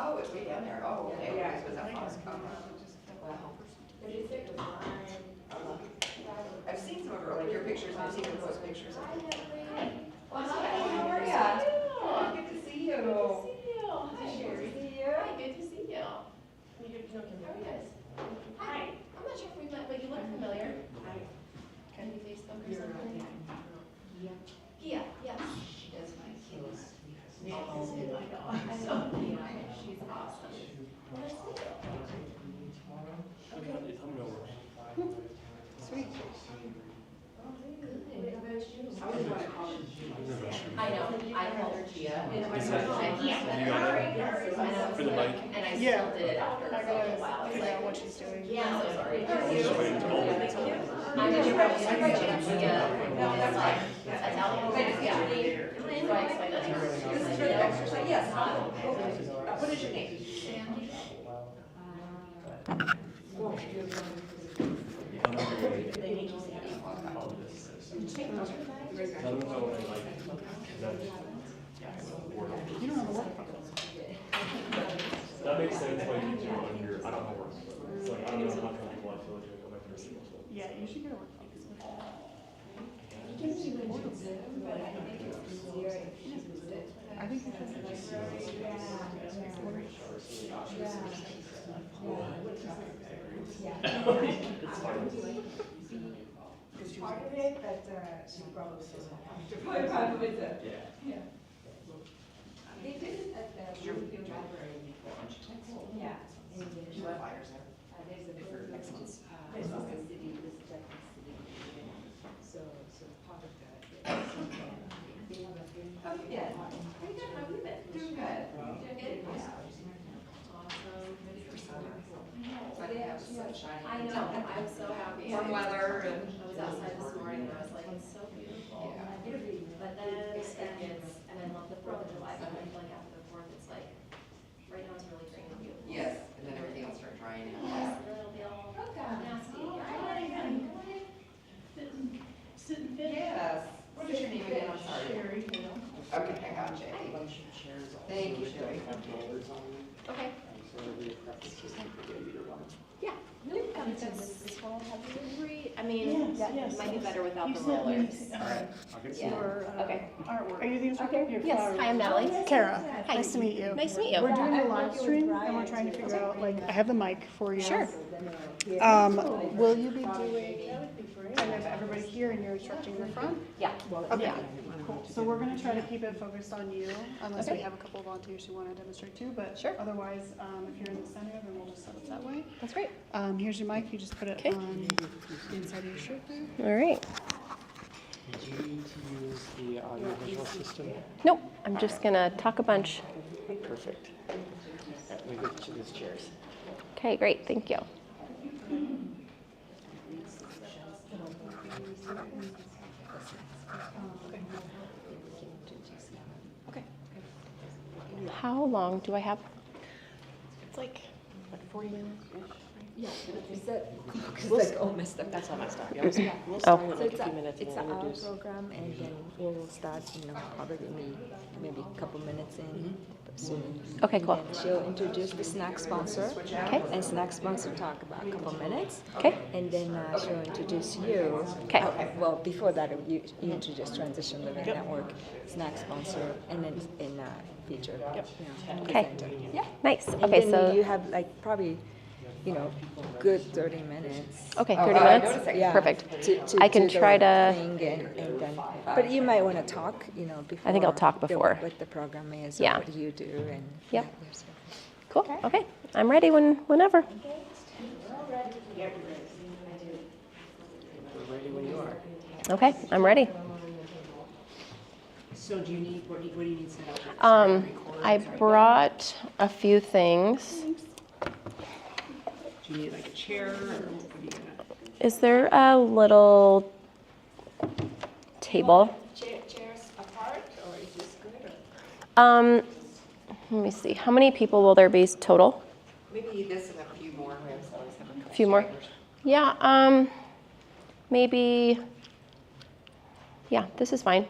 Oh, it's way down there. Oh, okay. Yeah. Was that far? Wow. I've seen some of her, like your pictures, and I've seen her post pictures. Well, hi, how are ya? Good to see you. Good to see you. Hi, Sherry. Good to see you. Hi, good to see you. You know Kim, how are you guys? Hi. I'm not sure if we met, but you look familiar. Hi. Can we Facebook or something? Yeah, yes. She does my heels. I know. She's awesome. Nice to meet you. Sweet. I know. I called her Gia. For the mic? And I Yeah. still did it after I a gotta while. I was figure out like, what she's doing. yeah, I'm so sorry. Thank you. Did you write Gia is like Italian? Yeah. So I explained that to her. This is for the exercise? Yes. What is your name? Sandy. You don't have a work phone. That makes sense why you do it on your, I don't have work. It's like, I don't know how many people I feel like doing it on my personal phone. Yeah, you should get a work phone. I think you It's fine. Part of it, but she probably still have part of it. Yeah. They did it at the Bloomfield Library. Yeah. And there's You have flyers there. there's a For next month. this is the city, this is Japanese city. So part of that. They have a very. Oh, you did? Pretty good. How have you been? Doing good. Doing good? Yeah. Awesome. Ready for summer. So I can have the sunshine. I know. I'm so happy. Warm weather and. I was outside this morning and I was like, it's so beautiful. Yeah. But then it gets, and I love the 4th of July, but I feel like after the 4th, it's like, right now it's really green and beautiful. Yes, and then everything will start drying out. Yes, and then it'll be all nasty. Yes. What is your name again? I'm sorry. Sherry. Okay, I got you. Thank you, Sherry. Okay. Yeah. I mean, Yes, it might be yes. better without You the sent me, rollers. Yeah. your Okay. artwork. Are you the instructor? Your Yes, flower. hi, I'm Natalie. Kara. Hi. Nice to meet you. Nice to meet you. We're doing a live stream and we're trying to figure out, like, I have the mic for you. Sure. Will you be doing kind of everybody here and you're instructing the front? Yeah. Okay, Yeah. cool. So we're gonna try to keep it focused on you, unless we Okay. have a couple of volunteers who wanna demonstrate too, but Sure. otherwise, if you're in the center, then we'll just set it that way. That's great. Here's your mic, you just put it Okay. on the inside of your shirt there. All right. Do you need to use the audiovisual system? Nope, I'm just gonna talk a bunch. Perfect. Let me get you these chairs. Okay, great, thank you. Okay. How long do I have? It's like 40 minutes. Yeah, is that, it's like all messed up. That's all messed up. Yeah, We'll Oh. start with so like it's a few minutes and it's we'll an hour introduce. program, and then we'll start, probably maybe a couple minutes in soon. Okay, cool. And she'll introduce the snack sponsor. Okay. And snack sponsor talk about a couple minutes. Okay. And then she'll introduce you. Okay. Well, before that, you introduce Transition Living Network, snack sponsor, and then in feature. Okay. presenter. Yeah. Nice. And Okay, then so, you have like probably, good 30 minutes. okay, Oh, 30 I minutes? noticed that. Yeah. Perfect. To I can do the try to- thing and then, but you might want to talk, before. I think I'll talk before. What the program is, Yeah. or what you do, and. Yep. yeah, so. Cool, okay. I'm ready whenever. We're ready when you are. Okay, I'm ready. So do you need, what do you need set up? I brought a few things. Do you need like a chair or what are you gonna? Is there a little table? Chairs apart, or is this good? Let me see. How many people will there be total? Maybe this and a few more. We always have a couple A few more? stragglers. Yeah, maybe, yeah, this is fine.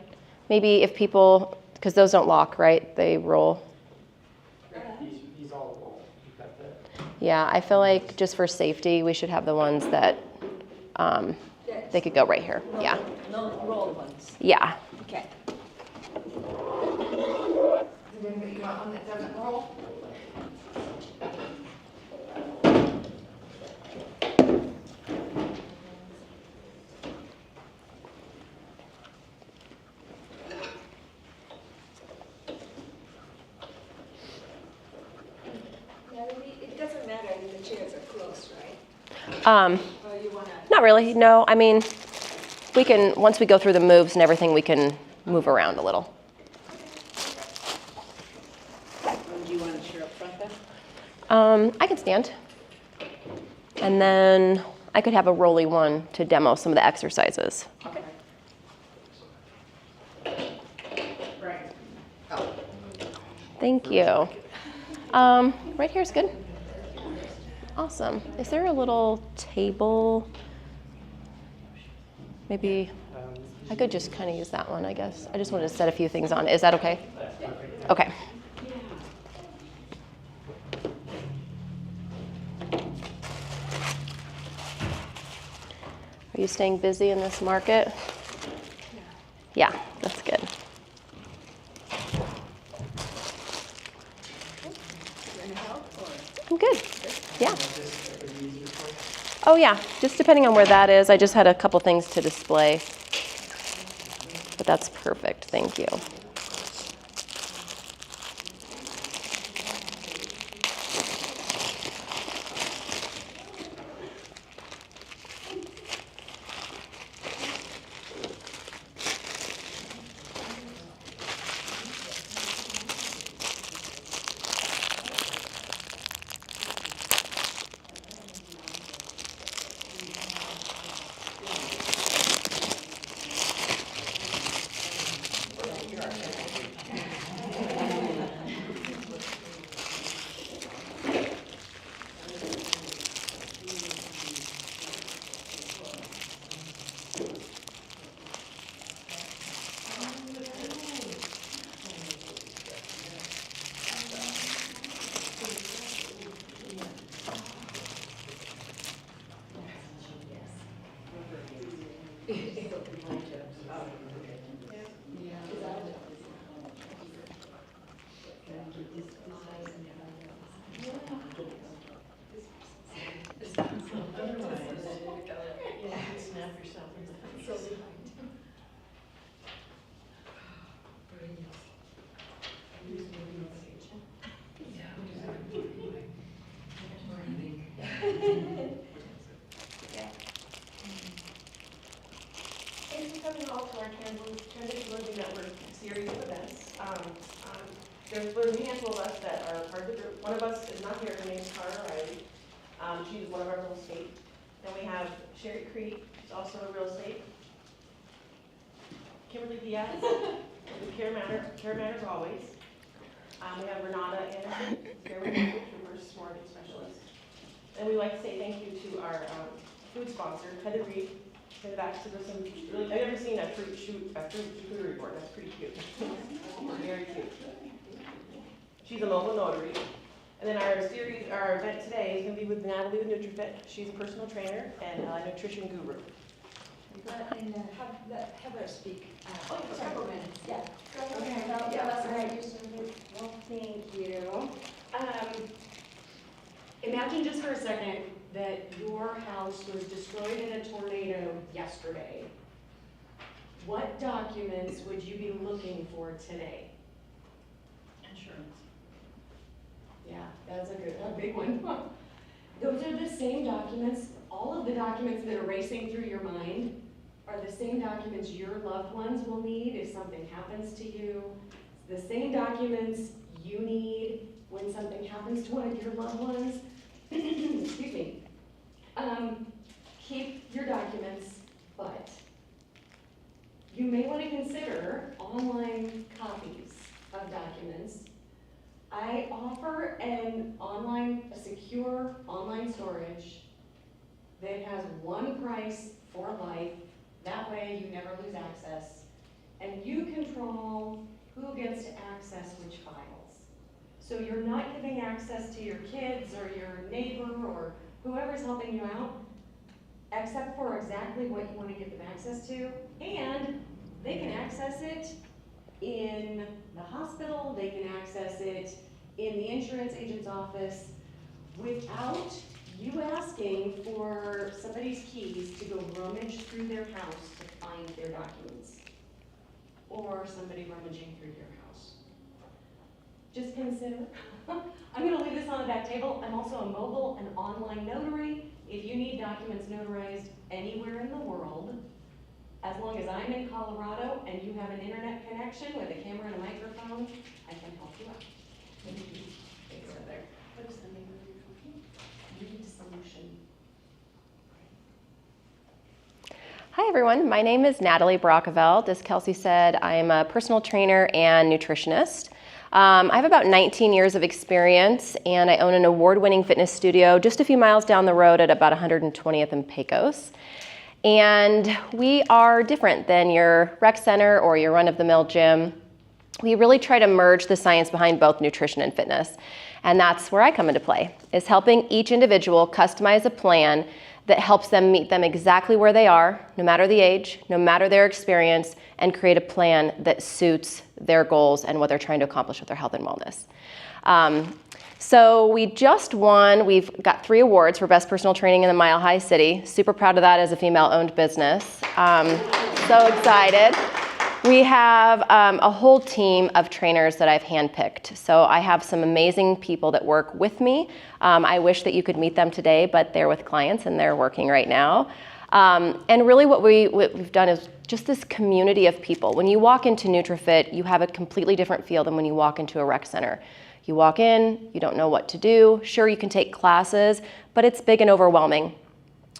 Maybe if people, because those don't lock, right? They roll. these all roll. You've got the, Yeah, I feel like just for safety, we should have the ones that, they could go right here. Yeah, No roll ones. yeah. Okay. Does anybody want one that doesn't roll? Yeah, it doesn't matter, I mean, the chairs are close, right? Or you wanna? Not really, no. I mean, we can, once we go through the moves and everything, we can move around a little. Do you want to chair up front then? I can stand. And then I could have a rolly one to demo some of the exercises. Okay. Right. Thank you. Right here is good. Awesome. Is there a little table? Maybe I could just kind of use that one, I guess. I just wanted to set a few things on. Is that okay? Okay. Are you staying busy in this market? Yeah, that's good. I'm good. Yeah. Oh yeah, just depending on where that is. I just had a couple things to display. But that's perfect, thank you. Thanks for coming all to our Transition Living Network series of events. There's a handful of us that are part of the group. One of us is not here, her name's Cara Riley. She's one of our real estate. Then we have Sherry Creek, she's also a real estate. Kimberly Diaz, with Care Matters Always. We have Renata Anderson, Care Matters, reverse mortgage specialist. And we'd like to say thank you to our food sponsor, Heather Reed. They've actually done some really, I've never seen a fruit charcuterie report. That's pretty cute. Very cute. She's a mobile notary. And then our event today is going to be with Natalie with NutriFit. She's a personal trainer and a nutrition guru. And have Heather speak. Several minutes. Yeah. Okay, that's right. Well, thank you. Imagine just for a second that your house was destroyed in a tornado yesterday. What documents would you be looking for today? Insurance. Yeah, that's a big one. Those are the same documents, all of the documents that are racing through your mind are the same documents your loved ones will need if something happens to you. The same documents you need when something happens to one of your loved ones. Excuse me. Keep your documents, but you may want to consider online copies of documents. I offer a secure online storage that has one price for life. That way you never lose access. And you control who gets to access which files. So you're not giving access to your kids or your neighbor or whoever's helping you out, except for exactly what you want to give them access to, and they can access it in the hospital, they can access it in the insurance agent's office without you asking for somebody's keys to go rummage through their house to find their documents, or somebody rummaging through your house. Just consider, I'm gonna leave this on the back table. I'm also a mobile and online notary. If you need documents notarized anywhere in the world, as long as I'm in Colorado and you have an internet connection with a camera and a microphone, I can help you out. Thanks, Heather. What is the name of your company? Lead Solution. Hi everyone, my name is Natalie Brockeveld. As Kelsey said, I'm a personal trainer and nutritionist. I have about 19 years of experience and I own an award-winning fitness studio just a few miles down the road at about 120th and Pecos. And we are different than your rec center or your run-of-the-mill gym. We really try to merge the science behind both nutrition and fitness. And that's where I come into play, is helping each individual customize a plan that helps them meet them exactly where they are, no matter the age, no matter their experience, and create a plan that suits their goals and what they're trying to accomplish with their health and wellness. So we just won, we've got 3 awards for Best Personal Training in the Mile High City. Super proud of that as a female-owned business. So excited. We have a whole team of trainers that I've handpicked. So I have some amazing people that work with me. I wish that you could meet them today, but they're with clients and they're working right now. And really what we've done is just this community of people. When you walk into NutriFit, you have a completely different feel than when you walk into a rec center. You walk in, you don't know what to do. Sure, you can take classes, but it's big and overwhelming.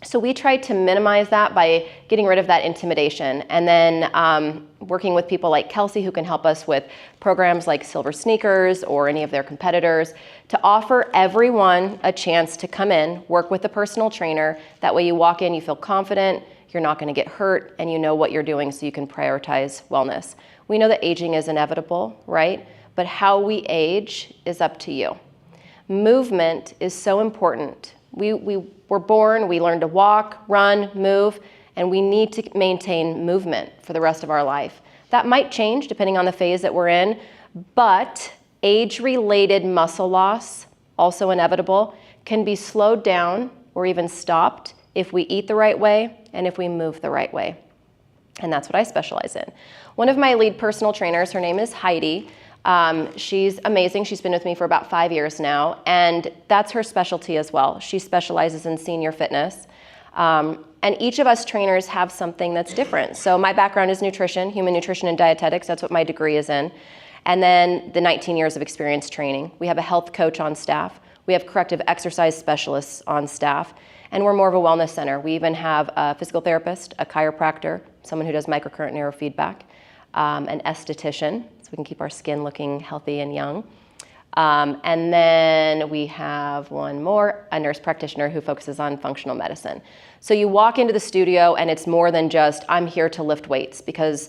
So we tried to minimize that by getting rid of that intimidation and then working with people like Kelsey who can help us with programs like Silver Sneakers or any of their competitors to offer everyone a chance to come in, work with a personal trainer. That way you walk in, you feel confident, you're not going to get hurt, and you know what you're doing so you can prioritize wellness. We know that aging is inevitable, right? But how we age is up to you. Movement is so important. We're born, we learn to walk, run, move, and we need to maintain movement for the rest of our life. That might change depending on the phase that we're in, but age-related muscle loss, also inevitable, can be slowed down or even stopped if we eat the right way and if we move the right way. And that's what I specialize in. One of my lead personal trainers, her name is Heidi. She's amazing. She's been with me for about 5 years now, and that's her specialty as well. She specializes in senior fitness. And each of us trainers have something that's different. So my background is nutrition, human nutrition and dietetics. That's what my degree is in. And then the 19 years of experience training. We have a health coach on staff. We have corrective exercise specialists on staff. And we're more of a wellness center. We even have a physical therapist, a chiropractor, someone who does microcurrent neurofeedback, an esthetician, so we can keep our skin looking healthy and young. And then we have one more, a nurse practitioner who focuses on functional medicine. So you walk into the studio and it's more than just, I'm here to lift weights, because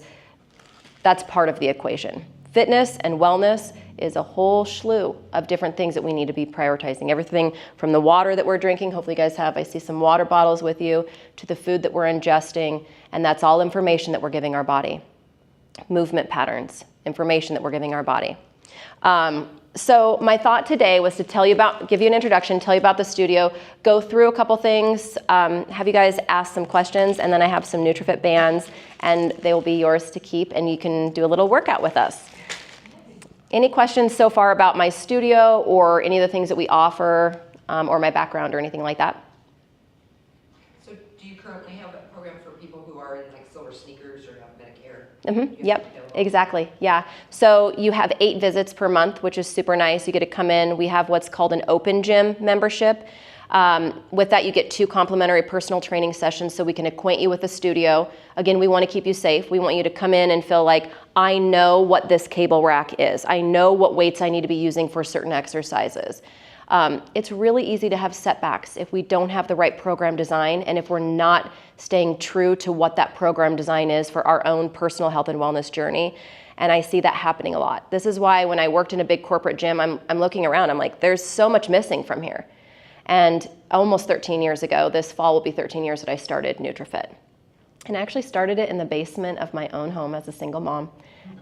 that's part of the equation. Fitness and wellness is a whole slew of different things that we need to be prioritizing. Everything from the water that we're drinking, hopefully you guys have, I see some water bottles with you, to the food that we're ingesting, and that's all information that we're giving our body. Movement patterns, information that we're giving our body. So my thought today was to tell you about, give you an introduction, tell you about the studio, go through a couple things, have you guys ask some questions, and then I have some NutriFit bands, and they will be yours to keep, and you can do a little workout with us. Any questions so far about my studio or any of the things that we offer, or my background or anything like that? So do you currently have a program for people who are in like Silver Sneakers or have Medicare? Mm-hmm. Yep, exactly, yeah. So you have 8 visits per month, which is super nice. You get to come in. We have what's called an open gym membership. With that, you get 2 complimentary personal training sessions so we can acquaint you with the studio. Again, we want to keep you safe. We want you to come in and feel like, I know what this cable rack is. I know what weights I need to be using for certain exercises. It's really easy to have setbacks if we don't have the right program design and if we're not staying true to what that program design is for our own personal health and wellness journey. And I see that happening a lot. This is why when I worked in a big corporate gym, I'm looking around, I'm like, there's so much missing from here. And almost 13 years ago, this fall will be 13 years that I started NutriFit. And I actually started it in the basement of my own home as a single mom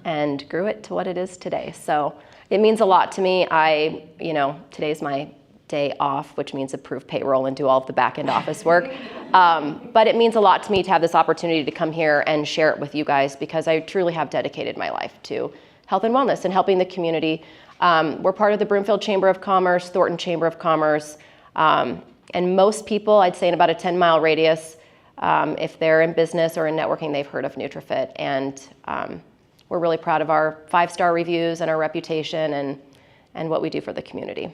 and grew it to what it is today. So it means a lot to me. Today's my day off, which means approve payroll and do all of the back end office work. But it means a lot to me to have this opportunity to come here and share it with you guys, because I truly have dedicated my life to health and wellness and helping the community. We're part of the Broomfield Chamber of Commerce, Thornton Chamber of Commerce, and most people, I'd say in about a 10-mile radius, if they're in business or in networking, they've heard of NutriFit. And we're really proud of our 5-star reviews and our reputation and what we do for the community.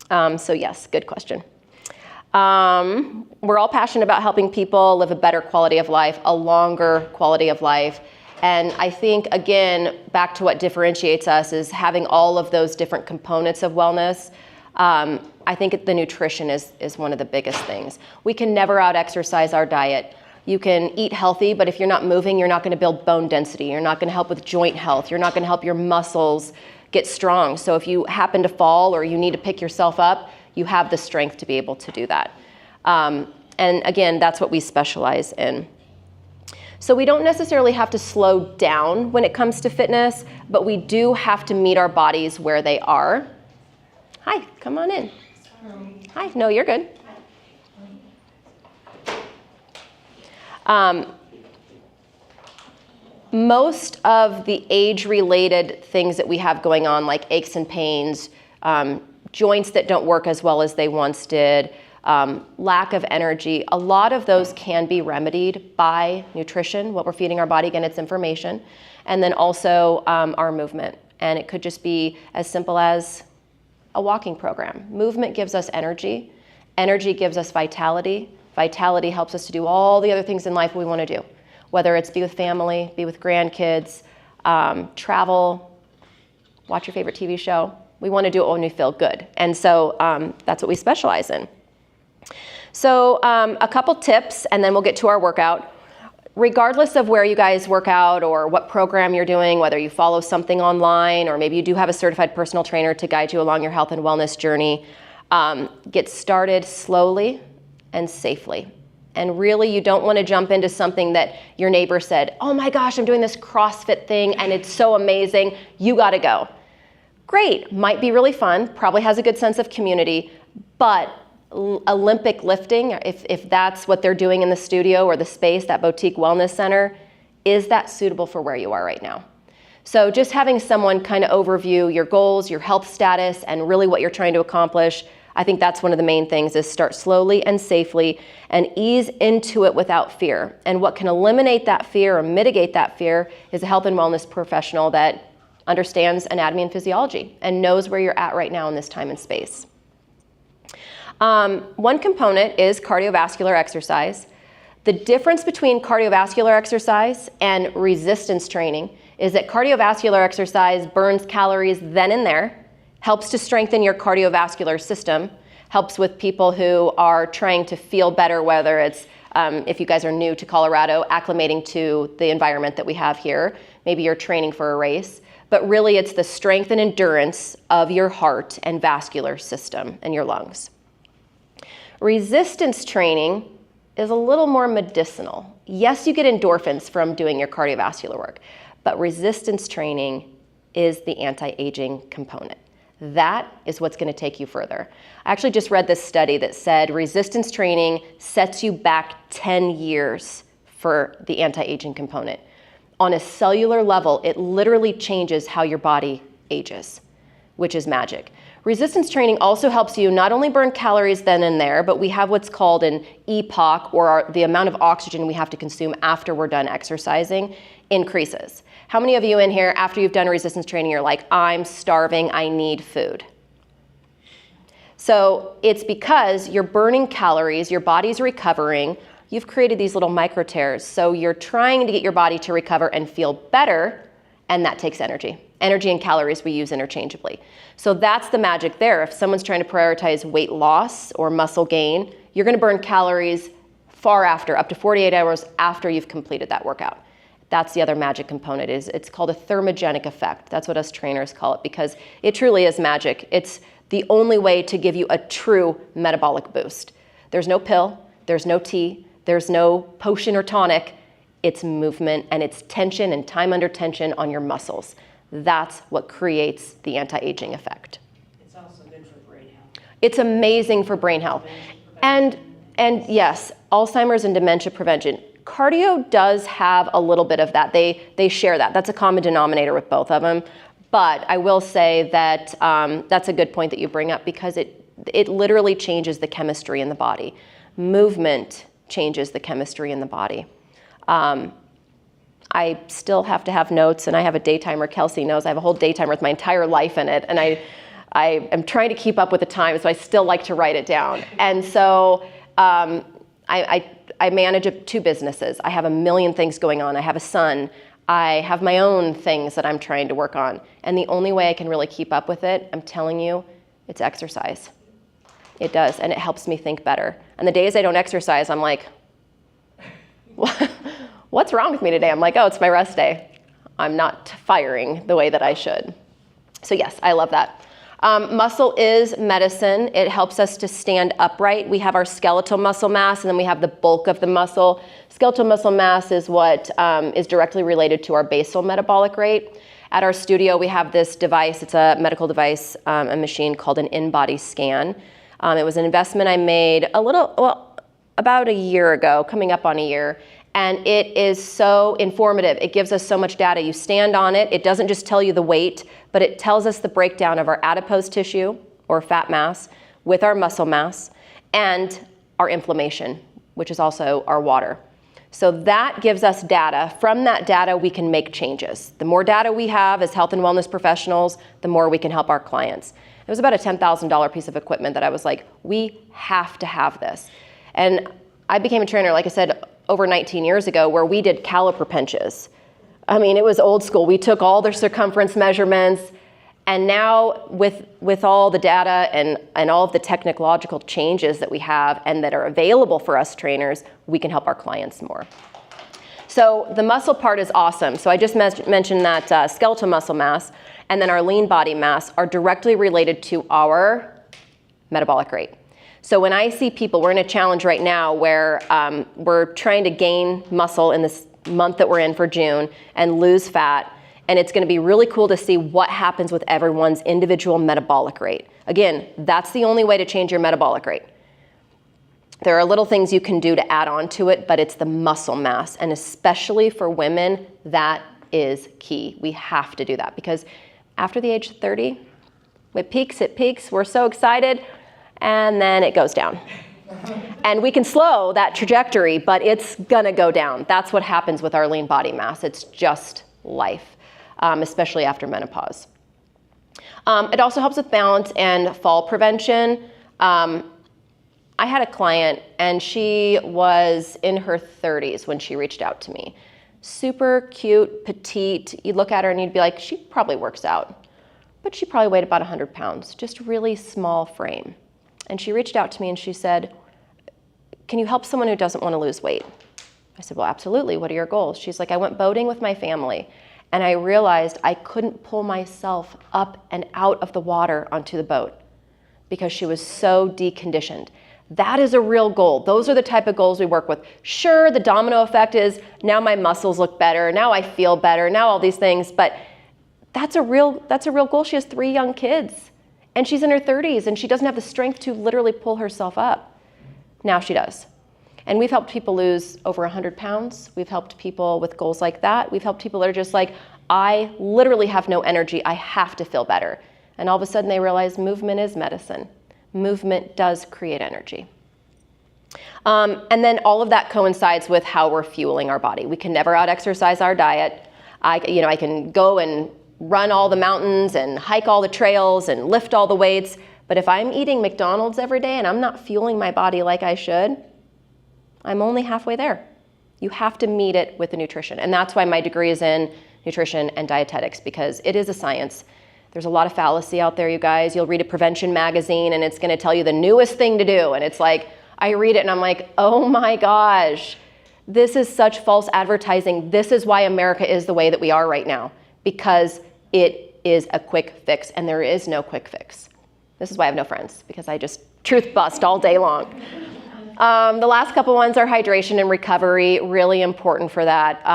So yes, good question. We're all passionate about helping people live a better quality of life, a longer quality of life. And I think, again, back to what differentiates us is having all of those different components of wellness. I think the nutrition is one of the biggest things. We can never out-exercise our diet. You can eat healthy, but if you're not moving, you're not going to build bone density. You're not going to help with joint health. You're not going to help your muscles get strong. So if you happen to fall or you need to pick yourself up, you have the strength to be able to do that. And again, that's what we specialize in. So we don't necessarily have to slow down when it comes to fitness, but we do have to meet our bodies where they are. Hi, come on in. Hi, no, you're good. Most of the age-related things that we have going on, like aches and pains, joints that don't work as well as they once did, lack of energy, a lot of those can be remedied by nutrition, what we're feeding our body. Again, it's information. And then also our movement. And it could just be as simple as a walking program. Movement gives us energy. Energy gives us vitality. Vitality helps us to do all the other things in life we want to do, whether it's be with family, be with grandkids, travel, watch your favorite TV show. We want to do it when we feel good. And so that's what we specialize in. So a couple tips, and then we'll get to our workout. Regardless of where you guys work out or what program you're doing, whether you follow something online or maybe you do have a certified personal trainer to guide you along your health and wellness journey, get started slowly and safely. And really, you don't want to jump into something that your neighbor said, oh my gosh, I'm doing this CrossFit thing and it's so amazing, you got to go. Great, might be really fun, probably has a good sense of community, but Olympic lifting, if that's what they're doing in the studio or the space, that boutique wellness center, is that suitable for where you are right now? So just having someone kind of overview your goals, your health status, and really what you're trying to accomplish, I think that's one of the main things, is start slowly and safely and ease into it without fear. And what can eliminate that fear or mitigate that fear is a health and wellness professional that understands anatomy and physiology and knows where you're at right now in this time and space. One component is cardiovascular exercise. The difference between cardiovascular exercise and resistance training is that cardiovascular exercise burns calories then and there, helps to strengthen your cardiovascular system, helps with people who are trying to feel better, whether it's, if you guys are new to Colorado, acclimating to the environment that we have here. Maybe you're training for a race, but really it's the strength and endurance of your heart and vascular system and your lungs. Resistance training is a little more medicinal. Yes, you get endorphins from doing your cardiovascular work, but resistance training is the anti-aging component. That is what's going to take you further. I actually just read this study that said resistance training sets you back 10 years for the anti-aging component. On a cellular level, it literally changes how your body ages, which is magic. Resistance training also helps you not only burn calories then and there, but we have what's called an EPOC, or the amount of oxygen we have to consume after we're done exercising, increases. How many of you in here, after you've done resistance training, you're like, I'm starving, I need food? So it's because you're burning calories, your body's recovering, you've created these little micro tears. So you're trying to get your body to recover and feel better, and that takes energy. Energy and calories we use interchangeably. So that's the magic there. If someone's trying to prioritize weight loss or muscle gain, you're going to burn calories far after, up to 48 hours after you've completed that workout. That's the other magic component. It's called a thermogenic effect. That's what us trainers call it, because it truly is magic. It's the only way to give you a true metabolic boost. There's no pill, there's no tea, there's no potion or tonic. It's movement, and it's tension and time under tension on your muscles. That's what creates the anti-aging effect. It's also good for brain health. It's amazing for brain health. And yes, Alzheimer's and dementia prevention. Cardio does have a little bit of that. They share that. That's a common denominator with both of them. But I will say that that's a good point that you bring up, because it literally changes the chemistry in the body. Movement changes the chemistry in the body. I still have to have notes, and I have a day timer. Kelsey knows I have a whole day timer with my entire life in it, and I am trying to keep up with the time, so I still like to write it down. And so I manage 2 businesses. I have a million things going on. I have a son. I have my own things that I'm trying to work on. And the only way I can really keep up with it, I'm telling you, it's exercise. It does, and it helps me think better. And the days I don't exercise, I'm like, what's wrong with me today? I'm like, oh, it's my rest day. I'm not firing the way that I should. So yes, I love that. Muscle is medicine. It helps us to stand upright. We have our skeletal muscle mass, and then we have the bulk of the muscle. Skeletal muscle mass is what is directly related to our basal metabolic rate. At our studio, we have this device. It's a medical device, a machine called an in-body scan. It was an investment I made about a year ago, coming up on a year. And it is so informative. It gives us so much data. You stand on it. It doesn't just tell you the weight, but it tells us the breakdown of our adipose tissue, or fat mass, with our muscle mass, and our inflammation, which is also our water. So that gives us data. From that data, we can make changes. The more data we have as health and wellness professionals, the more we can help our clients. It was about a $10,000 piece of equipment that I was like, we have to have this. And I became a trainer, like I said, over 19 years ago, where we did caliper pinches. I mean, it was old school. We took all the circumference measurements, and now with all the data and all of the technological changes that we have and that are available for us trainers, we can help our clients more. So the muscle part is awesome. So I just mentioned that skeletal muscle mass and then our lean body mass are directly related to our metabolic rate. So when I see people, we're in a challenge right now where we're trying to gain muscle in this month that we're in for June and lose fat. And it's going to be really cool to see what happens with everyone's individual metabolic rate. Again, that's the only way to change your metabolic rate. There are little things you can do to add on to it, but it's the muscle mass. And especially for women, that is key. We have to do that, because after the age of 30, it peaks, we're so excited, and then it goes down. And we can slow that trajectory, but it's gonna go down. That's what happens with our lean body mass. It's just life, especially after menopause. It also helps with balance and fall prevention. I had a client, and she was in her 30s when she reached out to me. Super cute, petite. You'd look at her and you'd be like, she probably works out. But she probably weighed about 100 pounds, just really small frame. And she reached out to me and she said, can you help someone who doesn't want to lose weight? I said, well, absolutely. What are your goals? She's like, I went boating with my family, and I realized I couldn't pull myself up and out of the water onto the boat because she was so deconditioned. That is a real goal. Those are the type of goals we work with. Sure, the domino effect is now my muscles look better, now I feel better, now all these things, but that's a real goal. She has 3 young kids, and she's in her 30s, and she doesn't have the strength to literally pull herself up. Now she does. And we've helped people lose over 100 pounds. We've helped people with goals like that. We've helped people that are just like, I literally have no energy. I have to feel better. And all of a sudden they realize movement is medicine. Movement does create energy. And then all of that coincides with how we're fueling our body. We can never out-exercise our diet. I can go and run all the mountains and hike all the trails and lift all the weights, but if I'm eating McDonald's every day and I'm not fueling my body like I should, I'm only halfway there. You have to meet it with the nutrition. And that's why my degree is in nutrition and dietetics, because it is a science. There's a lot of fallacy out there, you guys. You'll read a prevention magazine and it's gonna tell you the newest thing to do. And it's like, I read it and I'm like, oh my gosh, This is such false advertising. This is why America is the way that we are right now, because it is a quick fix, and there is no quick fix. This is why I have no friends, because I just truth bust all day long. The last couple ones are hydration and recovery, really important for that.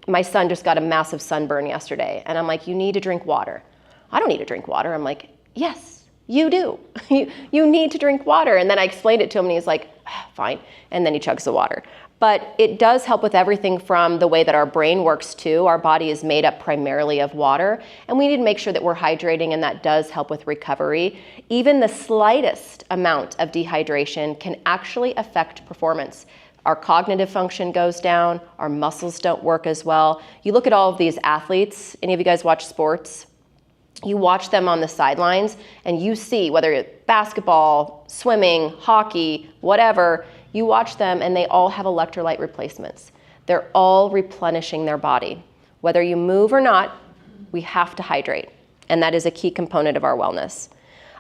My son just got a massive sunburn yesterday, and I'm like, you need to drink water. I don't need to drink water. I'm like, yes, you do. You need to drink water. And then I explained it to him, and he's like, fine. And then he chugs the water. But it does help with everything from the way that our brain works too. Our body is made up primarily of water, and we need to make sure that we're hydrating, and that does help with recovery. Even the slightest amount of dehydration can actually affect performance. Our cognitive function goes down, our muscles don't work as well. You look at all of these athletes, any of you guys watch sports? You watch them on the sidelines, and you see, whether it's basketball, swimming, hockey, whatever, you watch them and they all have electrolyte replacements. They're all replenishing their body. Whether you move or not, we have to hydrate, and that is a key component of our wellness.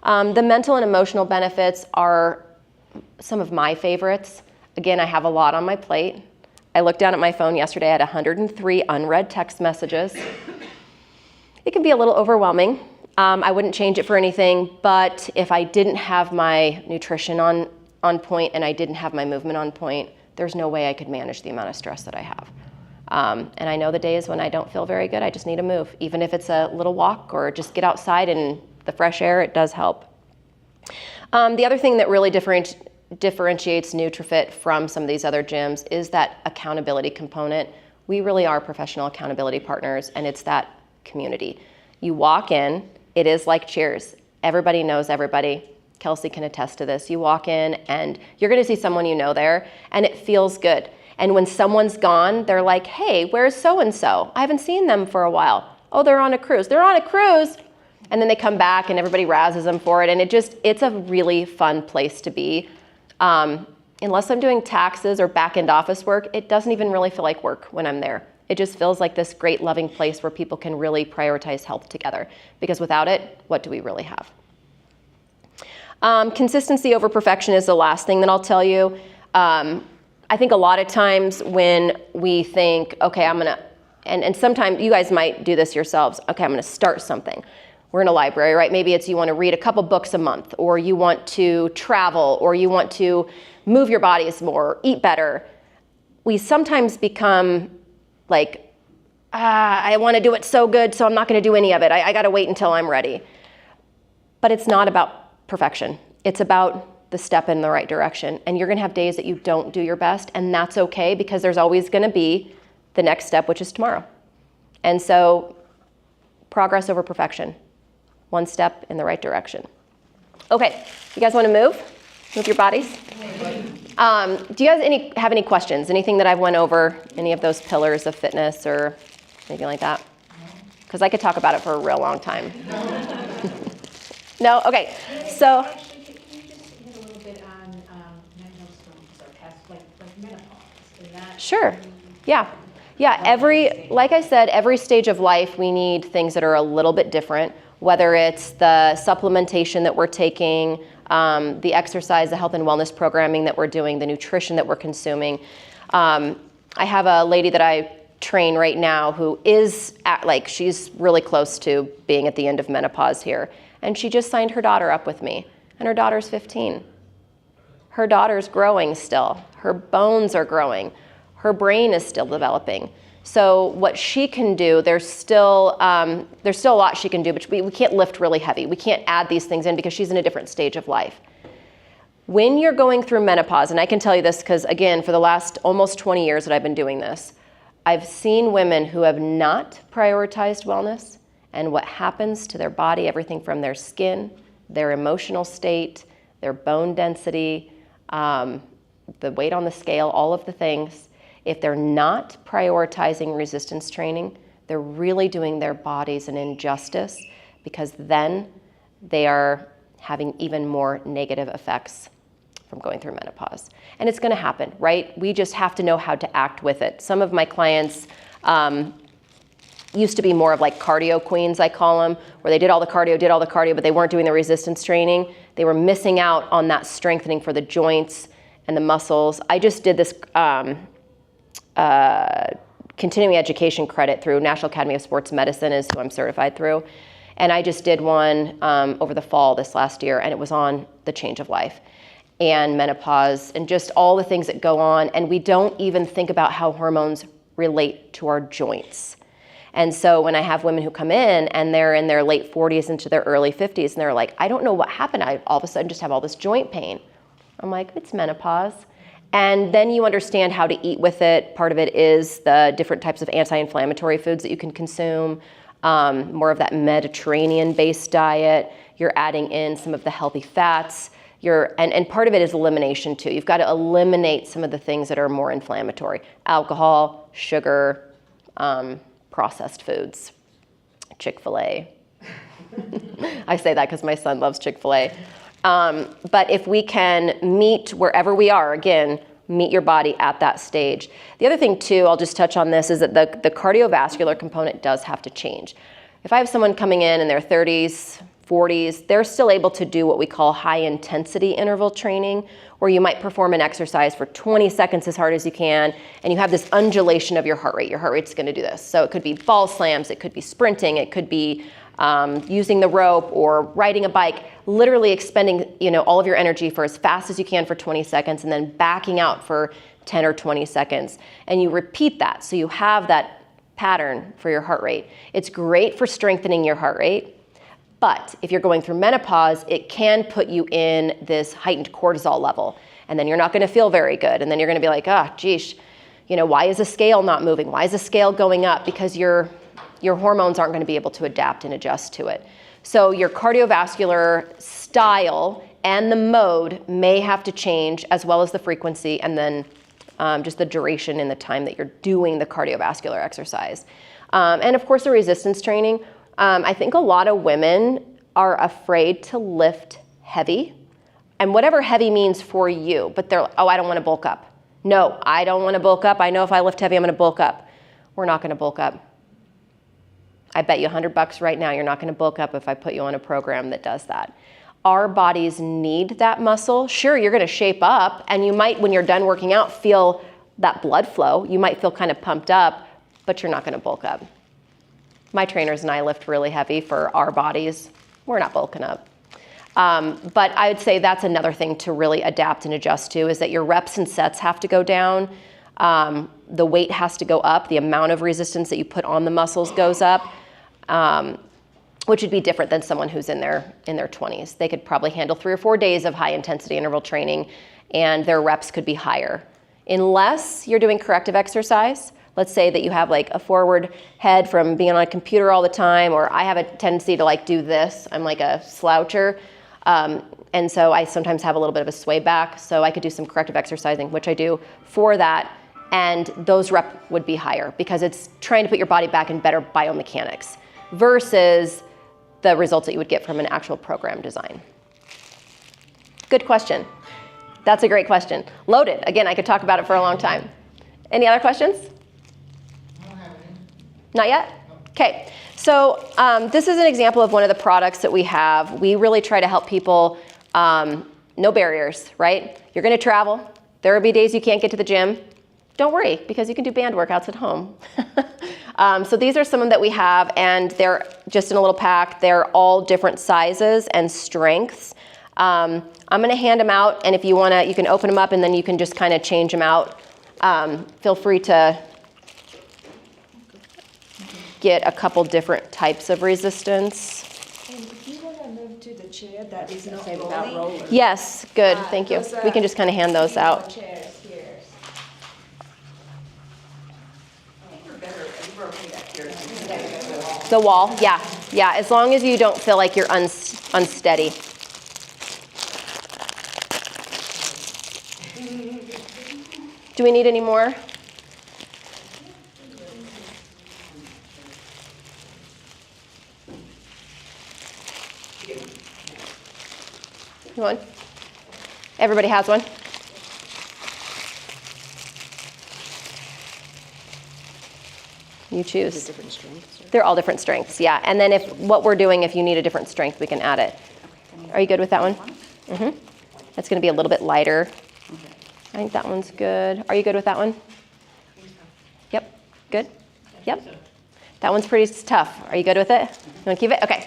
The mental and emotional benefits are some of my favorites. Again, I have a lot on my plate. I looked down at my phone yesterday, I had 103 unread text messages. It can be a little overwhelming. I wouldn't change it for anything, but if I didn't have my nutrition on point and I didn't have my movement on point, there's no way I could manage the amount of stress that I have. And I know the days when I don't feel very good, I just need to move. Even if it's a little walk or just get outside in the fresh air, it does help. The other thing that really differentiates NutriFit from some of these other gyms is that accountability component. We really are professional accountability partners, and it's that community. You walk in, it is like Cheers. Everybody knows everybody. Kelsey can attest to this. You walk in and you're gonna see someone you know there, and it feels good. And when someone's gone, they're like, hey, where's so-and-so? I haven't seen them for a while. Oh, they're on a cruise. They're on a cruise. And then they come back and everybody razzes them for it. And it's a really fun place to be. Unless I'm doing taxes or back-end office work, it doesn't even really feel like work when I'm there. It just feels like this great loving place where people can really prioritize health together. Because without it, what do we really have? Consistency over perfection is the last thing that I'll tell you. I think a lot of times when we think, okay, I'm gonna, and sometimes you guys might do this yourselves, okay, I'm gonna start something. We're in a library, right? Maybe it's you wanna read a couple books a month, or you want to travel, or you want to move your bodies more, eat better. We sometimes become like, I wanna do it so good, so I'm not gonna do any of it. I gotta wait until I'm ready. But it's not about perfection. It's about the step in the right direction. And you're gonna have days that you don't do your best, and that's okay, because there's always gonna be the next step, which is tomorrow. And so progress over perfection. One step in the right direction. Okay, you guys wanna move? Move your bodies? Do you guys have any questions? Anything that I've went over? Any of those pillars of fitness or anything like that? Because I could talk about it for a real long time. No? Okay. So, Actually, can you just hit a little bit on mental stones or past, like menopause? Is that sure. Yeah. Like I said, every stage of life, we need things that are a little bit different, whether it's the supplementation that we're taking, the exercise, the health and wellness programming that we're doing, the nutrition that we're consuming. I have a lady that I train right now who is she's really close to being at the end of menopause here. And she just signed her daughter up with me, and her daughter's 15. Her daughter's growing still. Her bones are growing. Her brain is still developing. So what she can do, there's still a lot she can do, but we can't lift really heavy. We can't add these things in because she's in a different stage of life. When you're going through menopause, and I can tell you this because, again, for the last almost 20 years that I've been doing this, I've seen women who have not prioritized wellness, and what happens to their body, everything from their skin, their emotional state, their bone density, the weight on the scale, all of the things. If they're not prioritizing resistance training, they're really doing their bodies an injustice, because then they are having even more negative effects from going through menopause. And it's gonna happen, right? We just have to know how to act with it. Some of my clients, used to be more of like cardio queens, I call them, where they did all the cardio, but they weren't doing the resistance training. They were missing out on that strengthening for the joints and the muscles. I just did this continuing education credit through National Academy of Sports Medicine is who I'm certified through. And I just did one over the fall this last year, and it was on the change of life and menopause and just all the things that go on. And we don't even think about how hormones relate to our joints. And so when I have women who come in and they're in their late 40s into their early 50s, and they're like, I don't know what happened. I all of a sudden just have all this joint pain. I'm like, it's menopause. And then you understand how to eat with it. Part of it is the different types of anti-inflammatory foods that you can consume, more of that Mediterranean-based diet. You're adding in some of the healthy fats. And part of it is elimination too. You've got to eliminate some of the things that are more inflammatory. Alcohol, sugar, processed foods, Chick-fil-A. I say that because my son loves Chick-fil-A. But if we can meet wherever we are, again, meet your body at that stage. The other thing too, I'll just touch on this, is that the cardiovascular component does have to change. If I have someone coming in their 30s, 40s, they're still able to do what we call high intensity interval training, where you might perform an exercise for 20 seconds as hard as you can, and you have this undulation of your heart rate. Your heart rate's gonna do this. So it could be ball slams, it could be sprinting, it could be using the rope or riding a bike, literally expending all of your energy for as fast as you can for 20 seconds and then backing out for 10 or 20 seconds. And you repeat that, so you have that pattern for your heart rate. It's great for strengthening your heart rate. But if you're going through menopause, it can put you in this heightened cortisol level. And then you're not gonna feel very good. And then you're gonna be like, geesh, why is the scale not moving? Why is the scale going up? Because your hormones aren't gonna be able to adapt and adjust to it. So your cardiovascular style and the mode may have to change, as well as the frequency, and then just the duration and the time that you're doing the cardiovascular exercise. And of course, the resistance training. I think a lot of women are afraid to lift heavy, and whatever heavy means for you, but they're, I don't want to bulk up. No, I don't want to bulk up. I know if I lift heavy, I'm going to bulk up. We're not going to bulk up. I bet you $100 right now you're not going to bulk up if I put you on a program that does that. Our bodies need that muscle. Sure, you're going to shape up, and you might, when you're done working out, feel that blood flow. You might feel kind of pumped up, but you're not going to bulk up. My trainers and I lift really heavy for our bodies. We're not bulking up. But I would say that's another thing to really adapt and adjust to, is that your reps and sets have to go down. The weight has to go up. The amount of resistance that you put on the muscles goes up, which would be different than someone who's in their 20s. They could probably handle 3 or 4 days of high intensity interval training, and their reps could be higher. Unless you're doing corrective exercise. Let's say that you have like a forward head from being on a computer all the time, or I have a tendency to like do this. I'm like a sloucher. And so I sometimes have a little bit of a sway back. So I could do some corrective exercising, which I do for that. And those reps would be higher because it's trying to put your body back in better biomechanics versus the results that you would get from an actual program design. Good question. That's a great question. Loaded. Again, I could talk about it for a long time. Any other questions? Not yet? Okay, so this is an example of one of the products that we have. We really try to help people, no barriers, right? You're gonna travel. There will be days you can't get to the gym. Don't worry, because you can do band workouts at home. So these are some that we have, and they're just in a little pack. They're all different sizes and strengths. I'm gonna hand them out, and if you wanna, you can open them up and then you can just kind of change them out. Feel free to get a couple different types of resistance. And if you want to move to the chair that is not rolling. Yes, good, thank you. We can just kind of hand those out. Chairs here. The wall, yeah, as long as you don't feel like you're unsteady. Do we need any more? You want? Everybody has one? You choose. Different strengths. They're all different strengths, yeah. And then if what we're doing, if you need a different strength, we can add it. Are you good with that one? Mm-hmm. That's going to be a little bit lighter. I think that one's good. Are you good with that one? Good? Yep. That one's pretty tough. Are you good with it? You want to keep it? Okay.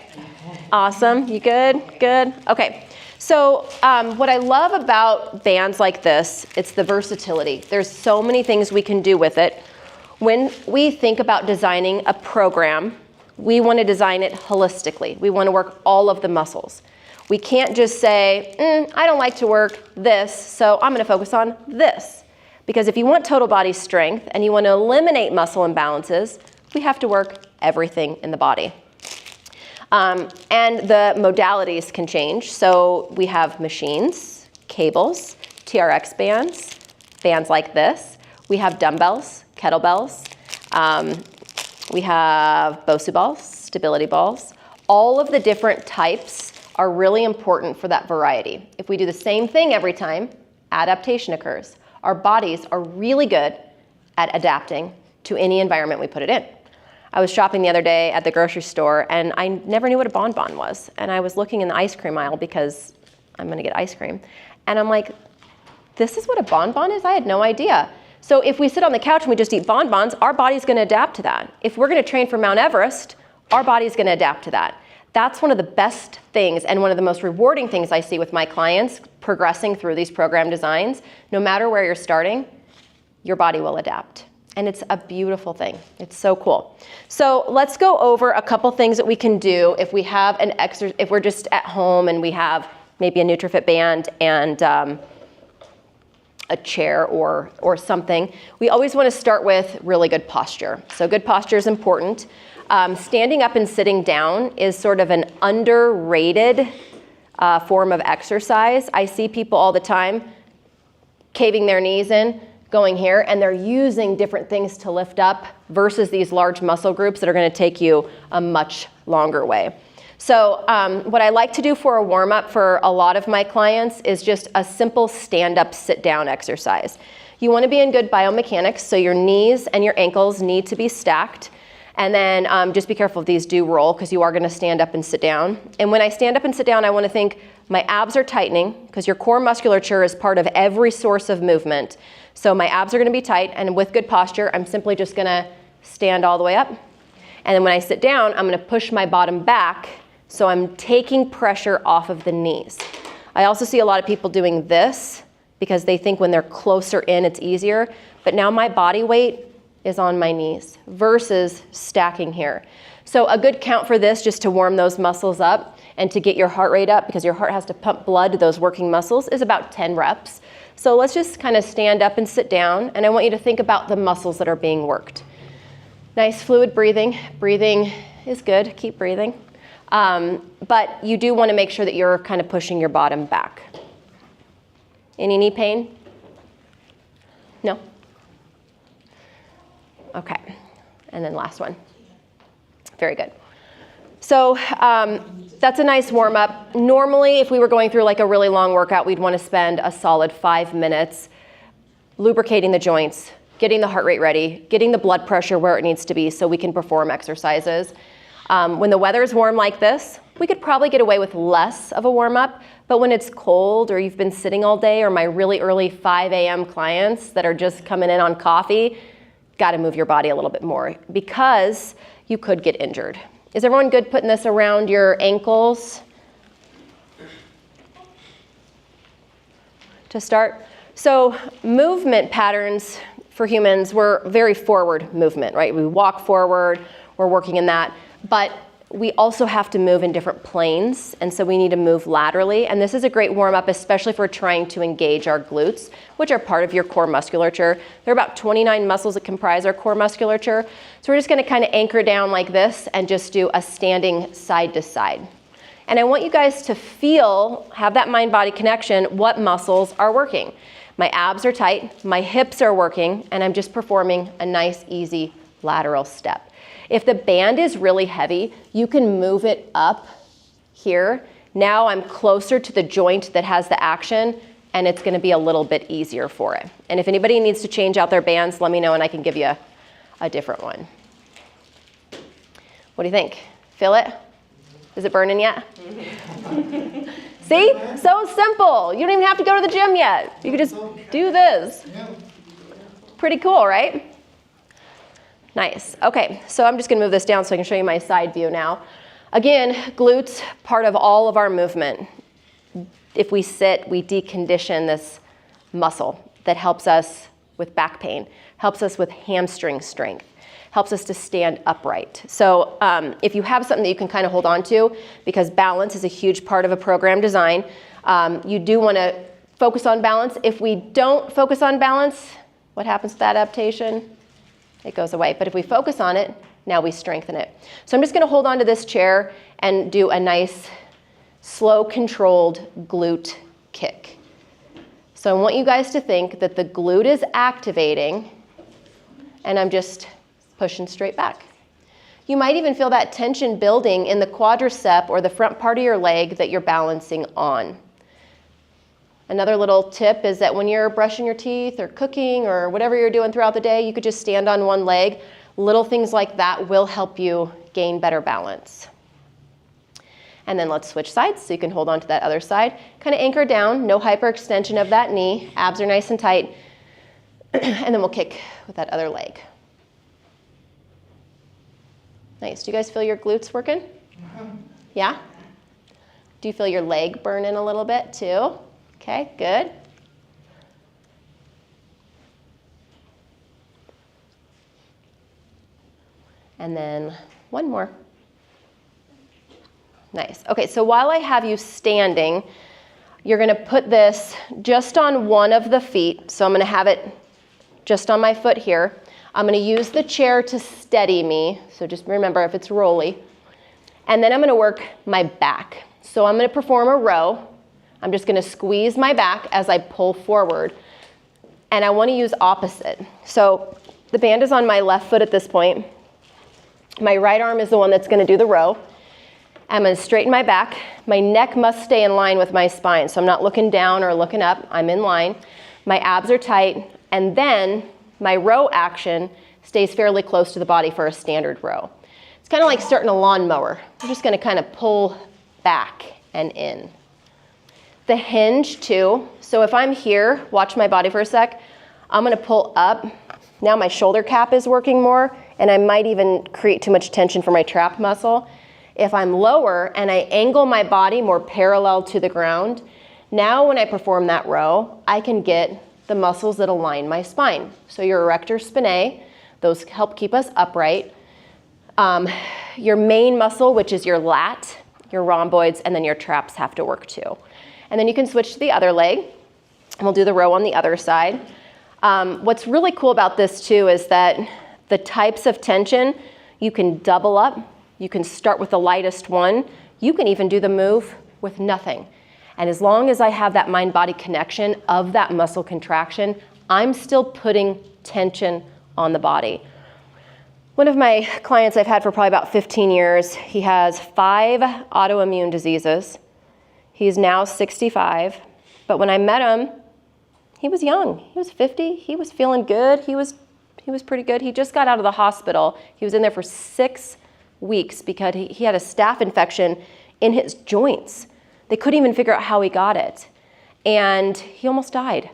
Awesome. You good? Good. Okay. So what I love about bands like this, it's the versatility. There's so many things we can do with it. When we think about designing a program, we want to design it holistically. We want to work all of the muscles. We can't just say, I don't like to work this, so I'm going to focus on this. Because if you want total body strength and you want to eliminate muscle imbalances, we have to work everything in the body. And the modalities can change. So we have machines, cables, TRX bands, bands like this. We have dumbbells, kettlebells. We have BOSU balls, stability balls. All of the different types are really important for that variety. If we do the same thing every time, adaptation occurs. Our bodies are really good at adapting to any environment we put it in. I was shopping the other day at the grocery store, and I never knew what a bonbon was. And I was looking in the ice cream aisle because I'm gonna get ice cream. And I'm like, this is what a bonbon is? I had no idea. So if we sit on the couch and we just eat bonbons, our body's gonna adapt to that. If we're gonna train for Mount Everest, our body's gonna adapt to that. That's one of the best things and one of the most rewarding things I see with my clients progressing through these program designs. No matter where you're starting, your body will adapt. And it's a beautiful thing. It's so cool. So let's go over a couple things that we can do if we have an if we're just at home and we have maybe a NutriFit band and a chair or something. We always want to start with really good posture. So good posture is important. Standing up and sitting down is sort of an underrated form of exercise. I see people all the time caving their knees in, going here, and they're using different things to lift up versus these large muscle groups that are going to take you a much longer way. So what I like to do for a warm-up for a lot of my clients is just a simple stand-up, sit-down exercise. You want to be in good biomechanics, so your knees and your ankles need to be stacked. And then just be careful if these do roll, because you are going to stand up and sit down. And when I stand up and sit down, I want to think my abs are tightening, because your core musculature is part of every source of movement. So my abs are going to be tight, and with good posture, I'm simply just going to stand all the way up. And then when I sit down, I'm going to push my bottom back, so I'm taking pressure off of the knees. I also see a lot of people doing this, because they think when they're closer in, it's easier. But now my body weight is on my knees versus stacking here. So a good count for this, just to warm those muscles up and to get your heart rate up, because your heart has to pump blood to those working muscles, is about 10 reps. So let's just kind of stand up and sit down, and I want you to think about the muscles that are being worked. Nice fluid breathing. Breathing is good, keep breathing. But you do want to make sure that you're kind of pushing your bottom back. Any knee pain? No? Okay, and then last one. Very good. So that's a nice warm up. Normally, if we were going through like a really long workout, we'd want to spend a solid 5 minutes lubricating the joints, getting the heart rate ready, getting the blood pressure where it needs to be so we can perform exercises. When the weather is warm like this, we could probably get away with less of a warm up, but when it's cold or you've been sitting all day, or my really early 5 a.m. clients that are just coming in on coffee, got to move your body a little bit more, because you could get injured. Is everyone good putting this around your ankles to start? So movement patterns for humans, we're very forward movement, right? We walk forward, we're working in that, but we also have to move in different planes, and so we need to move laterally, and this is a great warm-up, especially if we're trying to engage our glutes, which are part of your core musculature. There are about 29 muscles that comprise our core musculature, so we're just going to kind of anchor down like this and just do a standing side to side. And I want you guys to feel, have that mind-body connection, what muscles are working. My abs are tight, my hips are working, and I'm just performing a nice, easy lateral step. If the band is really heavy, you can move it up here. Now I'm closer to the joint that has the action, and it's going to be a little bit easier for it. And if anybody needs to change out their bands, let me know and I can give you a different one. What do you think? Feel it? Is it burning yet? See? So simple. You don't even have to go to the gym yet. You can just do this. Pretty cool, right? Nice. Okay, so I'm just going to move this down so I can show you my side view now. Again, glutes, part of all of our movement. If we sit, we decondition this muscle that helps us with back pain, helps us with hamstring strength, helps us to stand upright. So if you have something that you can kind of hold on to, because balance is a huge part of a program design, you do want to focus on balance. If we don't focus on balance, what happens to that adaptation? It goes away. But if we focus on it, now we strengthen it. So I'm just going to hold on to this chair and do a nice, slow, controlled glute kick. So I want you guys to think that the glute is activating, and I'm just pushing straight back. You might even feel that tension building in the quadricep or the front part of your leg that you're balancing on. Another little tip is that when you're brushing your teeth or cooking or whatever you're doing throughout the day, you could just stand on one leg. Little things like that will help you gain better balance. And then let's switch sides so you can hold on to that other side. Kind of anchor down, no hyperextension of that knee. Abs are nice and tight. And then we'll kick with that other leg. Nice. Do you guys feel your glutes working? Yeah? Do you feel your leg burning a little bit too? Okay, good. And then one more. Nice. Okay, so while I have you standing, you're going to put this just on one of the feet. So I'm going to have it just on my foot here. I'm going to use the chair to steady me. So just remember if it's rolly. And then I'm going to work my back. So I'm going to perform a row. I'm just going to squeeze my back as I pull forward. And I want to use opposite. So the band is on my left foot at this point. My right arm is the one that's going to do the row. I'm going to straighten my back. My neck must stay in line with my spine. So I'm not looking down or looking up. I'm in line. My abs are tight. And then my row action stays fairly close to the body for a standard row. It's kind of like starting a lawnmower. I'm just going to kind of pull back and in. The hinge too. So if I'm here, watch my body for a sec. I'm going to pull up. Now my shoulder cap is working more, and I might even create too much tension for my trap muscle. If I'm lower and I angle my body more parallel to the ground, now when I perform that row, I can get the muscles that align my spine. So your erector spinae, those help keep us upright. Your main muscle, which is your lat, your rhomboids, and then your traps have to work too. And then you can switch to the other leg, and we'll do the row on the other side. What's really cool about this too is that the types of tension, you can double up. You can start with the lightest one. You can even do the move with nothing. And as long as I have that mind-body connection of that muscle contraction, I'm still putting tension on the body. One of my clients I've had for probably about 15 years, he has 5 autoimmune diseases. He's now 65, but when I met him, he was young. He was 50. He was feeling good. He was pretty good. He just got out of the hospital. He was in there for 6 weeks because he had a staph infection in his joints. They couldn't even figure out how he got it. And he almost died.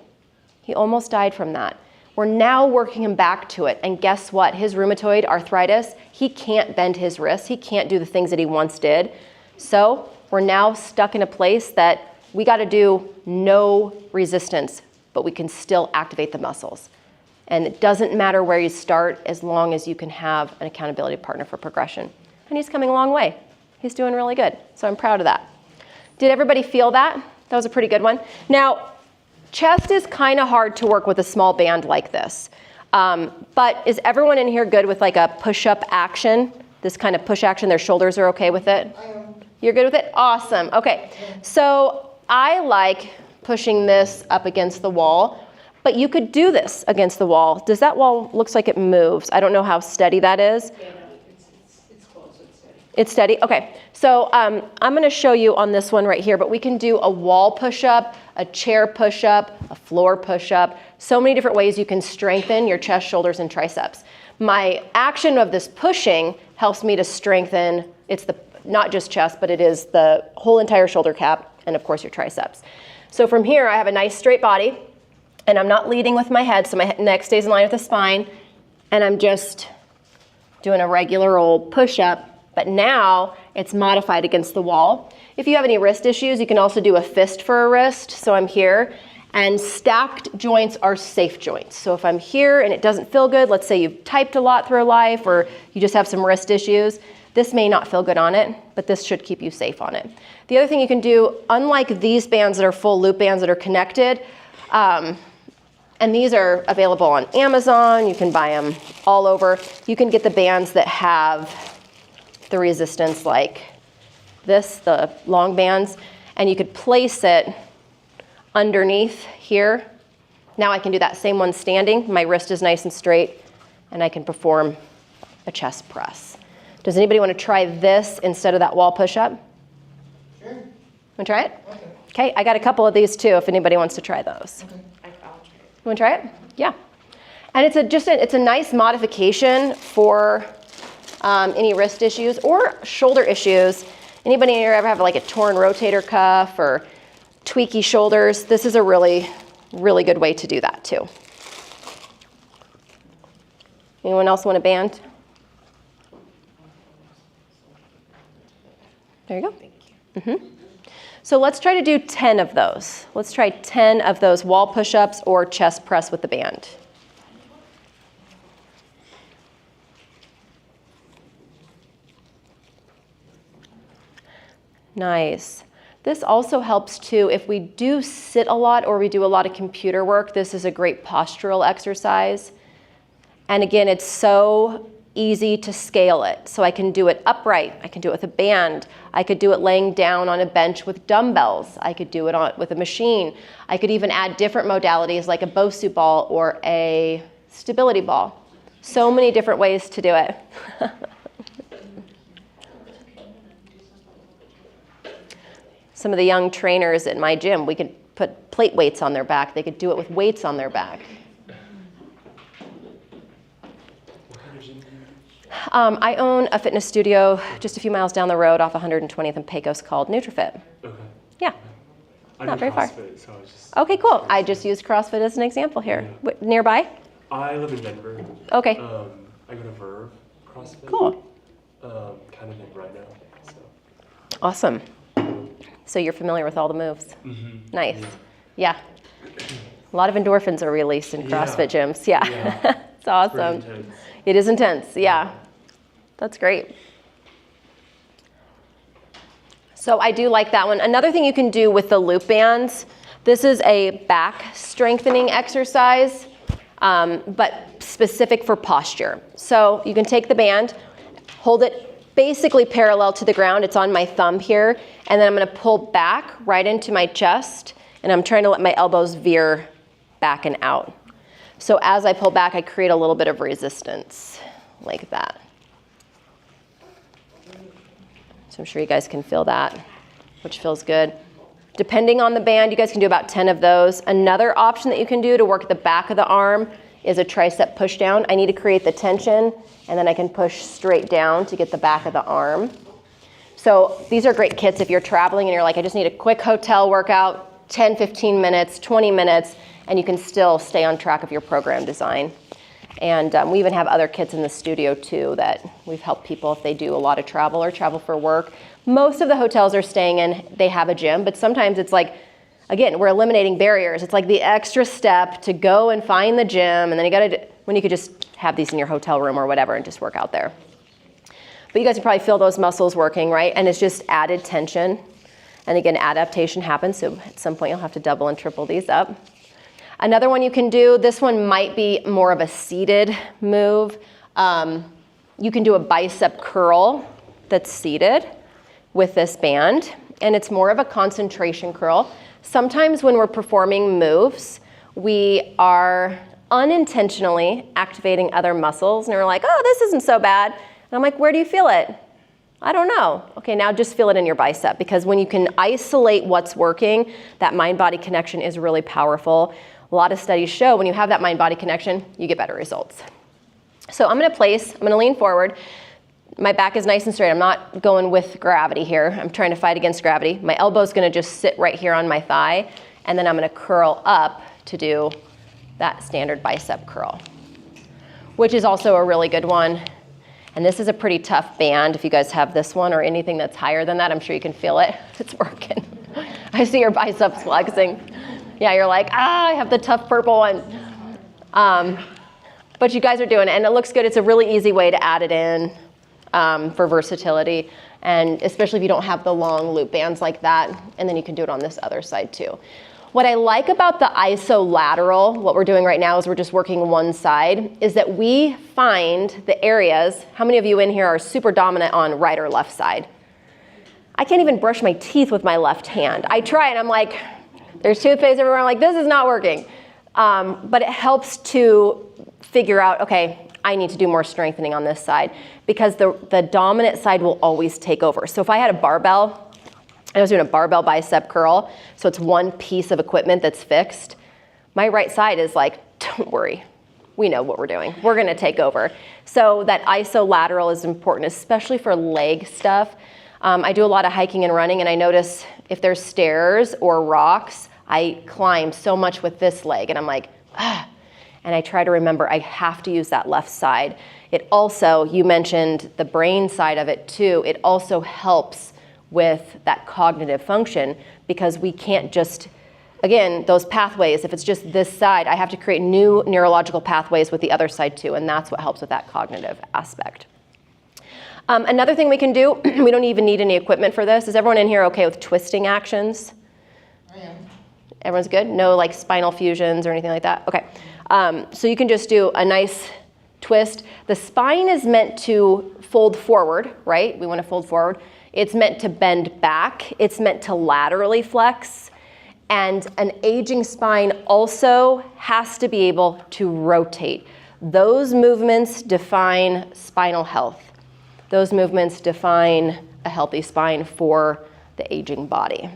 He almost died from that. We're now working him back to it. And guess what? His rheumatoid arthritis, he can't bend his wrists. He can't do the things that he once did. So we're now stuck in a place that we got to do no resistance, but we can still activate the muscles. And it doesn't matter where you start as long as you can have an accountability partner for progression. And he's coming a long way. He's doing really good. So I'm proud of that. Did everybody feel that? That was a pretty good one. Now, chest is kind of hard to work with a small band like this. But is everyone in here good with like a push-up action? This kind of push action, their shoulders are okay with it? You're good with it? Awesome. Okay. So I like pushing this up against the wall, but you could do this against the wall. Does that wall looks like it moves? I don't know how steady that is. Yeah, no, it's close, it's steady. It's steady? Okay. So I'm going to show you on this one right here, but we can do a wall push-up, a chair push-up, a floor push-up. So many different ways you can strengthen your chest, shoulders, and triceps. My action of this pushing helps me to strengthen, it's the not just chest, but it is the whole entire shoulder cap and of course your triceps. So from here, I have a nice straight body and I'm not leading with my head, so my neck stays in line with the spine, and I'm just doing a regular old push-up, but now it's modified against the wall. If you have any wrist issues, you can also do a fist for a wrist. So I'm here, and stacked joints are safe joints. So if I'm here and it doesn't feel good, let's say you've typed a lot through life or you just have some wrist issues, this may not feel good on it, but this should keep you safe on it. The other thing you can do, unlike these bands that are full loop bands that are connected, and these are available on Amazon, you can buy them all over. You can get the bands that have the resistance like this, the long bands, and you could place it underneath here. Now I can do that same one standing. My wrist is nice and straight, and I can perform a chest press. Does anybody want to try this instead of that wall push-up? Sure. Want to try it? Okay, I got a couple of these too if anybody wants to try those. Okay. You want to try it? Yeah. And it's a nice modification for any wrist issues or shoulder issues. Anybody here ever have like a torn rotator cuff or tweaky shoulders? This is a really, really good way to do that too. Anyone else want a band? There you go. Thank you. Mm-hmm. So let's try to do 10 of those. Let's try 10 of those wall push-ups or chest press with the band. Nice. This also helps too if we do sit a lot or we do a lot of computer work. This is a great postural exercise. And again, it's so easy to scale it. So I can do it upright. I can do it with a band. I could do it laying down on a bench with dumbbells. I could do it with a machine. I could even add different modalities like a Bosu ball or a stability ball. So many different ways to do it. Some of the young trainers at my gym, we could put plate weights on their back. They could do it with weights on their back. I own a fitness studio just a few miles down the road off 120th and Pecos called NutriFit. Okay. Yeah. I Not do very far. CrossFit, so I just. Okay, cool. I just used CrossFit as an example here. Yeah. Nearby? I live in Denver. Okay. I go to Verve CrossFit. Cool. Kind of in right now. So. Awesome. So you're familiar with all the moves. Mm-hmm. Nice. Yeah. A lot of endorphins are released in CrossFit gyms. Yeah. It's awesome. Pretty intense. It is intense. Yeah. That's great. So I do like that one. Another thing you can do with the loop bands, this is a back strengthening exercise, but specific for posture. So you can take the band, hold it basically parallel to the ground. It's on my thumb here. And then I'm going to pull back right into my chest. And I'm trying to let my elbows veer back and out. So as I pull back, I create a little bit of resistance like that. So I'm sure you guys can feel that, which feels good. Depending on the band, you guys can do about 10 of those. Another option that you can do to work the back of the arm is a tricep push down. I need to create the tension, and then I can push straight down to get the back of the arm. So these are great kits if you're traveling and you're like, I just need a quick hotel workout, 10, 15 minutes, 20 minutes, and you can still stay on track of your program design. And we even have other kits in the studio too that we've helped people if they do a lot of travel or travel for work. Most of the hotels are staying in, they have a gym, but sometimes it's like, again, we're eliminating barriers. It's like the extra step to go and find the gym, and then you gotta, when you could just have these in your hotel room or whatever and just work out there. But you guys can probably feel those muscles working, right? And it's just added tension. And again, adaptation happens, so at some point you'll have to double and triple these up. Another one you can do, this one might be more of a seated move. You can do a bicep curl that's seated with this band, and it's more of a concentration curl. Sometimes when we're performing moves, we are unintentionally activating other muscles, and we're like, oh, this isn't so bad. And I'm like, where do you feel it? I don't know. Okay, now just feel it in your bicep, because when you can isolate what's working, that mind-body connection is really powerful. A lot of studies show when you have that mind-body connection, you get better results. So I'm gonna lean forward. My back is nice and straight. I'm not going with gravity here. I'm trying to fight against gravity. My elbow's gonna just sit right here on my thigh, and then I'm gonna curl up to do that standard bicep curl, which is also a really good one. And this is a pretty tough band. If you guys have this one or anything that's higher than that, I'm sure you can feel it. It's working. I see your biceps flexing. Yeah, you're like, I have the tough purple one. But you guys are doing it, and it looks good. It's a really easy way to add it in for versatility, and especially if you don't have the long loop bands like that, and then you can do it on this other side too. What I like about the isolateral, what we're doing right now is we're just working one side, is that we find the areas. How many of you in here are super dominant on right or left side? I can't even brush my teeth with my left hand. I try and I'm like, there's toothpaste everywhere. I'm like, this is not working. But it helps to figure out, okay, I need to do more strengthening on this side, because the dominant side will always take over. So if I had a barbell, I was doing a barbell bicep curl, so it's one piece of equipment that's fixed. My right side is like, don't worry, we know what we're doing. We're gonna take over. So that isolateral is important, especially for leg stuff. I do a lot of hiking and running, and I notice if there's stairs or rocks, I climb so much with this leg, and I'm like, ah. And I try to remember I have to use that left side. It also, you mentioned the brain side of it too, it also helps with that cognitive function, because we can't just, again, those pathways, if it's just this side, I have to create new neurological pathways with the other side too, and that's what helps with that cognitive aspect. Another thing we can do, we don't even need any equipment for this, is everyone in here okay with twisting actions? I am. Everyone's good? No like spinal fusions or anything like that? Okay. So you can just do a nice twist. The spine is meant to fold forward, right? We want to fold forward. It's meant to bend back. It's meant to laterally flex. And an aging spine also has to be able to rotate. Those movements define spinal health. Those movements define a healthy spine for the aging body.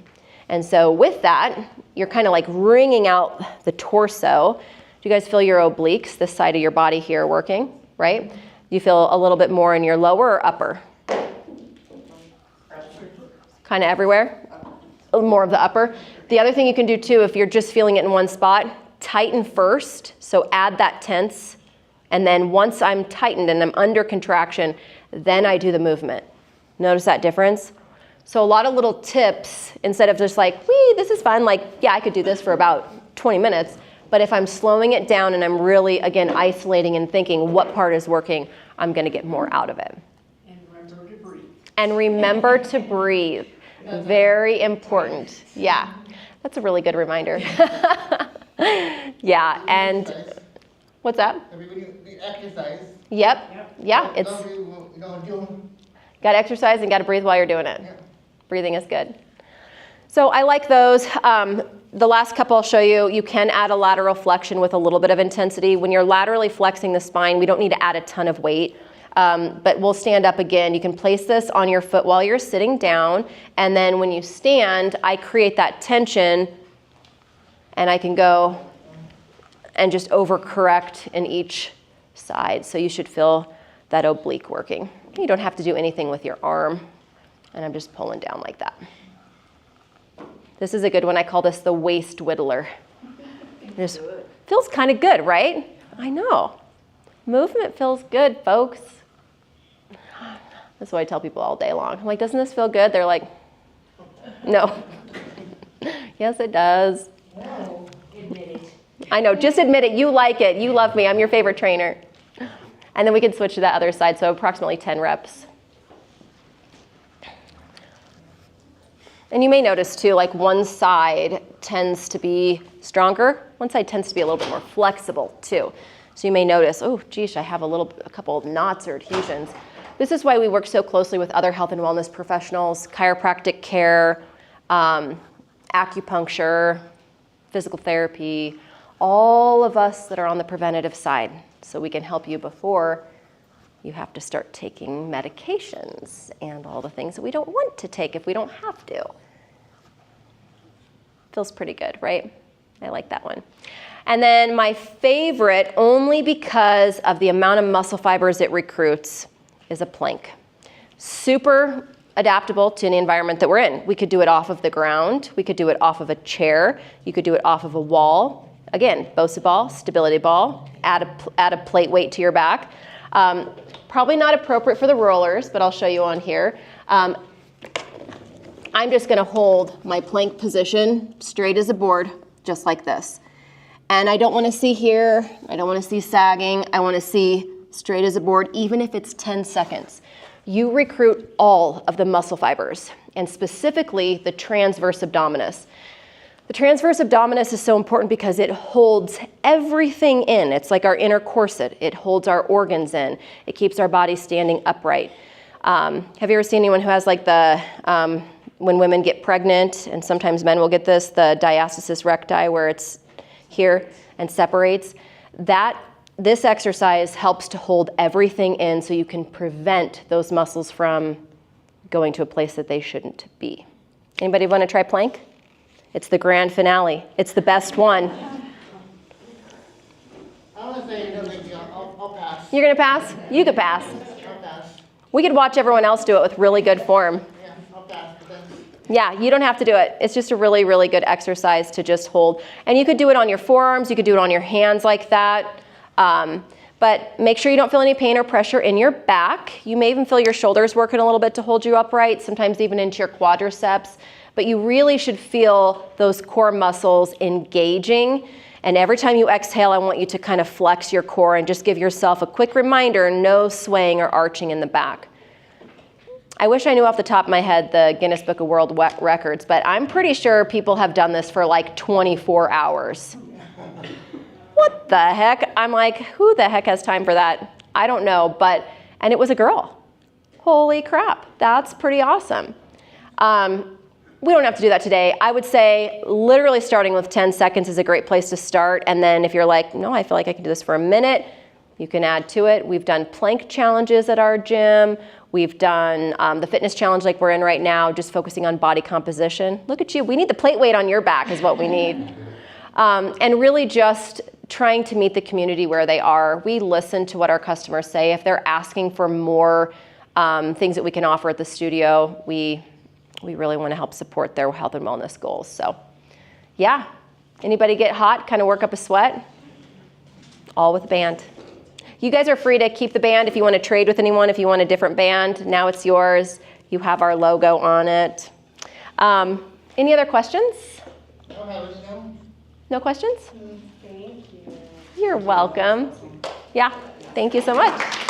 And so with that, you're kind of like wringing out the torso. Do you guys feel your obliques, this side of your body here, working, right? You feel a little bit more in your lower or upper? Kind of everywhere? More of the upper. The other thing you can do too, if you're just feeling it in one spot, tighten first. So add that tense. And then once I'm tightened and I'm under contraction, then I do the movement. Notice that difference? So a lot of little tips, instead of just like, wee, this is fun. Like, yeah, I could do this for about 20 minutes. But if I'm slowing it down and I'm really, again, isolating and thinking what part is working, I'm going to get more out of it. And remember to breathe. And remember to breathe. Very important. Yeah, that's a really good reminder. Yeah, and what's that? Everybody exercise. Yep. Yeah, it's got to exercise and got to breathe while you're doing it. Yeah. Breathing is good. So I like those. The last couple I'll show you, you can add a lateral flexion with a little bit of intensity. When you're laterally flexing the spine, we don't need to add a ton of weight. But we'll stand up again. You can place this on your foot while you're sitting down. And then when you stand, I create that tension and I can go and just overcorrect in each side. So you should feel that oblique working. You don't have to do anything with your arm. And I'm just pulling down like that. This is a good one. I call this the waist whittler. Just feels kind of good, right? I know. Movement feels good, folks. That's what I tell people all day long. I'm like, doesn't this feel good? They're like, no. Yes, it does. No, admit it. I know, just admit it. You like it. You love me. I'm your favorite trainer. And then we can switch to that other side, so approximately 10 reps. And you may notice too, like one side tends to be stronger. One side tends to be a little bit more flexible too. So you may notice, oh, geez, I have a couple of knots or adhesions. This is why we work so closely with other health and wellness professionals, chiropractic care, acupuncture, physical therapy, all of us that are on the preventative side. So we can help you before you have to start taking medications and all the things that we don't want to take if we don't have to. Feels pretty good, right? I like that one. And then my favorite, only because of the amount of muscle fibers it recruits, is a plank. Super adaptable to any environment that we're in. We could do it off of the ground. We could do it off of a chair. You could do it off of a wall. Again, BOSA ball, stability ball, add a plate weight to your back. Probably not appropriate for the rollers, but I'll show you on here. I'm just gonna hold my plank position straight as a board, just like this. And I don't wanna see here, I don't wanna see sagging, I wanna see straight as a board, even if it's 10 seconds. You recruit all of the muscle fibers, and specifically the transverse abdominis. The transverse abdominis is so important because it holds everything in. It's like our inner corset. It holds our organs in. It keeps our body standing upright. Have you ever seen anyone who has like the, when women get pregnant, and sometimes men will get this, the diastasis recti, where it's here and separates? This exercise helps to hold everything in so you can prevent those muscles from going to a place that they shouldn't be. Anybody want to try plank? It's the grand finale. It's the best one. I want to say no big deal. I'll pass. You're going to pass? You could pass. I'll pass. We could watch everyone else do it with really good form. Yeah, I'll pass. But then Yeah, you don't have to do it. It's just a really, really good exercise to just hold. And you could do it on your forearms. You could do it on your hands like that. But make sure you don't feel any pain or pressure in your back. You may even feel your shoulders working a little bit to hold you upright, sometimes even into your quadriceps. But you really should feel those core muscles engaging. And every time you exhale, I want you to kind of flex your core and just give yourself a quick reminder, no swaying or arching in the back. I wish I knew off the top of my head the Guinness Book of World Records, but I'm pretty sure people have done this for like 24 hours. What the heck? I'm like, who the heck has time for that? I don't know, and it was a girl. Holy crap, that's pretty awesome. We don't have to do that today. I would say literally starting with 10 seconds is a great place to start. And then if you're like, no, I feel like I can do this for a minute, you can add to it. We've done plank challenges at our gym. We've done the fitness challenge like we're in right now, just focusing on body composition. Look at you. We need the plate weight on your back is what we need. And really just trying to meet the community where they are. We listen to what our customers say. If they're asking for more things that we can offer at the studio, we really want to help support their health and wellness goals. So yeah, anybody get hot, kind of work up a sweat? All with a band. You guys are free to keep the band if you want to trade with anyone, if you want a different band. Now it's yours. You have our logo on it. Any other questions? I don't have any now. No questions? Thank you. You're welcome. Yeah, thank you so much.